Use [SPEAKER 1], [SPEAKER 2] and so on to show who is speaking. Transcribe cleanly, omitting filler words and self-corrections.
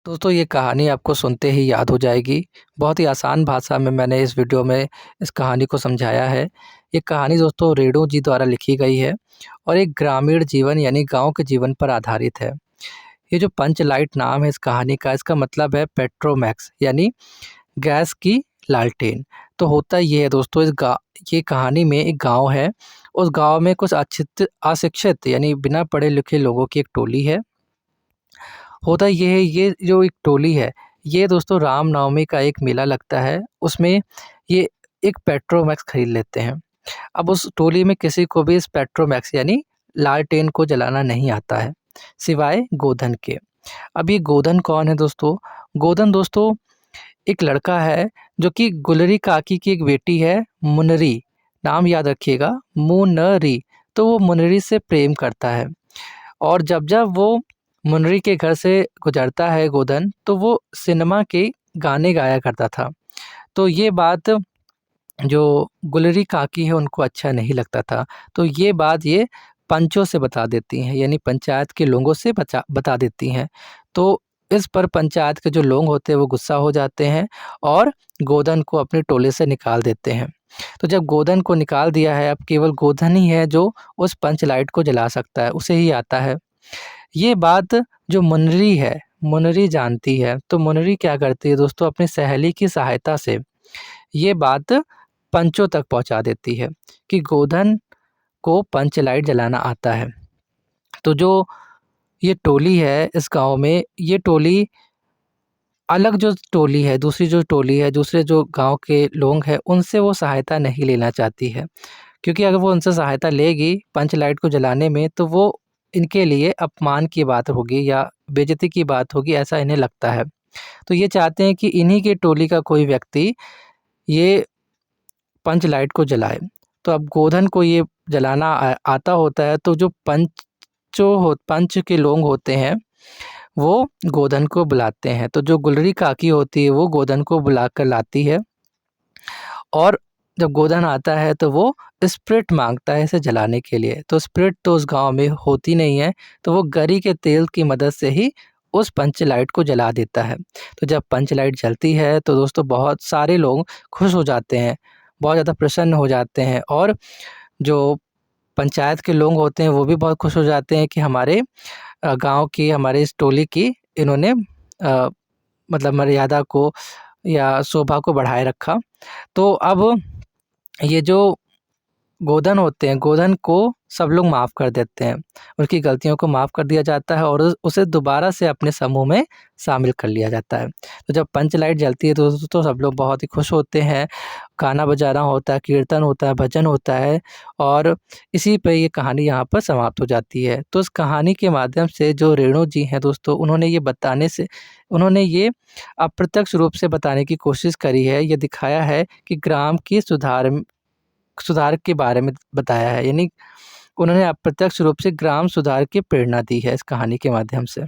[SPEAKER 1] दोस्तों ये कहानी आपको सुनते ही याद हो जाएगी। बहुत ही आसान भाषा में मैंने इस वीडियो में इस कहानी को समझाया है। ये कहानी दोस्तों रेणु जी द्वारा लिखी गई है और एक ग्रामीण जीवन यानी गाँव के जीवन पर आधारित है। ये जो पंच लाइट नाम है इस कहानी का, इसका मतलब है पेट्रोमैक्स यानी गैस की लालटेन। तो होता ये है दोस्तों, ये कहानी में एक गाँव है। उस गाँव में कुछ अशिक्षित यानी बिना पढ़े लिखे लोगों की एक टोली है। होता ये है, ये जो एक टोली है, ये दोस्तों रामनवमी का एक मेला लगता है, उसमें ये एक पेट्रोमैक्स खरीद लेते हैं। अब उस टोली में किसी को भी इस पेट्रोमैक्स यानी लालटेन को जलाना नहीं आता है, सिवाय गोधन के। अब ये गोधन कौन है दोस्तों? गोधन दोस्तों एक लड़का है जो कि गुलरी काकी की एक बेटी है, मुनरी। नाम याद रखिएगा, मुनरी। तो वो मुनरी से प्रेम करता है और जब-जब वो मुनरी के घर से गुज़रता है गोधन, तो वो सिनेमा के गाने गाया करता था। तो ये बात जो गुलरी काकी है उनको अच्छा नहीं लगता था। तो ये बात ये पंचों से बता देती हैं, यानी पंचायत के लोगों से बता देती हैं। तो इस पर पंचायत के जो लोग होते हैं वो गुस्सा हो जाते हैं और गोधन को अपने टोले से निकाल देते हैं। तो जब गोधन को निकाल दिया है, अब केवल गोधन ही है जो उस पंच लाइट को जला सकता है, उसे ही आता है। ये बात जो मुनरी है, मुनरी जानती है। तो मुनरी क्या करती है दोस्तों, अपनी सहेली की सहायता से ये बात पंचों तक पहुंचा देती है कि गोधन को पंच लाइट जलाना आता है। तो जो ये टोली है इस गांव में, ये टोली अलग जो टोली है, दूसरी जो टोली है, दूसरे जो गांव के लोग हैं, उनसे वो सहायता नहीं लेना चाहती है। क्योंकि अगर वो उनसे सहायता लेगी पंच लाइट को जलाने में, तो वो इनके लिए अपमान की बात होगी या बेइज्जती की बात होगी, ऐसा इन्हें लगता है। तो ये चाहते हैं कि इन्हीं की टोली का कोई व्यक्ति ये पंच लाइट को जलाए। तो अब गोधन को ये जलाना आता होता है, तो जो पंच के लोग होते हैं, वो गोधन को बुलाते हैं। तो जो गुलरी काकी होती है, वो गोधन को बुलाकर लाती है और जब गोधन आता है तो वो स्प्रिट माँगता है इसे जलाने के लिए। तो स्प्रिट तो उस गाँव में होती नहीं है, तो वो गरी के तेल की मदद से ही उस पंच लाइट को जला देता है। तो जब पंच लाइट जलती है तो दोस्तों बहुत सारे लोग खुश हो जाते हैं, बहुत ज़्यादा प्रसन्न हो जाते हैं और जो पंचायत के लोग होते हैं वो भी बहुत खुश हो जाते हैं कि हमारे गाँव की, हमारे इस टोली की इन्होंने मतलब मर्यादा को या शोभा को बढ़ाए रखा। तो अब ये जो गोधन होते हैं, गोधन को सब लोग माफ़ कर देते हैं। उसकी गलतियों को माफ़ कर दिया जाता है और उसे दोबारा से अपने समूह में शामिल कर लिया जाता है। तो जब पंच लाइट जलती है तो सब लोग बहुत ही खुश होते हैं। गाना बजाना होता है, कीर्तन होता है, भजन होता है और इसी पे ये कहानी यहाँ पर समाप्त हो जाती है। तो इस कहानी के माध्यम से जो रेणु जी हैं दोस्तों, उन्होंने ये अप्रत्यक्ष रूप से बताने की कोशिश करी है, ये दिखाया है कि ग्राम की सुधार के बारे में बताया है। यानी उन्होंने अप्रत्यक्ष रूप से ग्राम सुधार की प्रेरणा दी है इस कहानी के माध्यम से।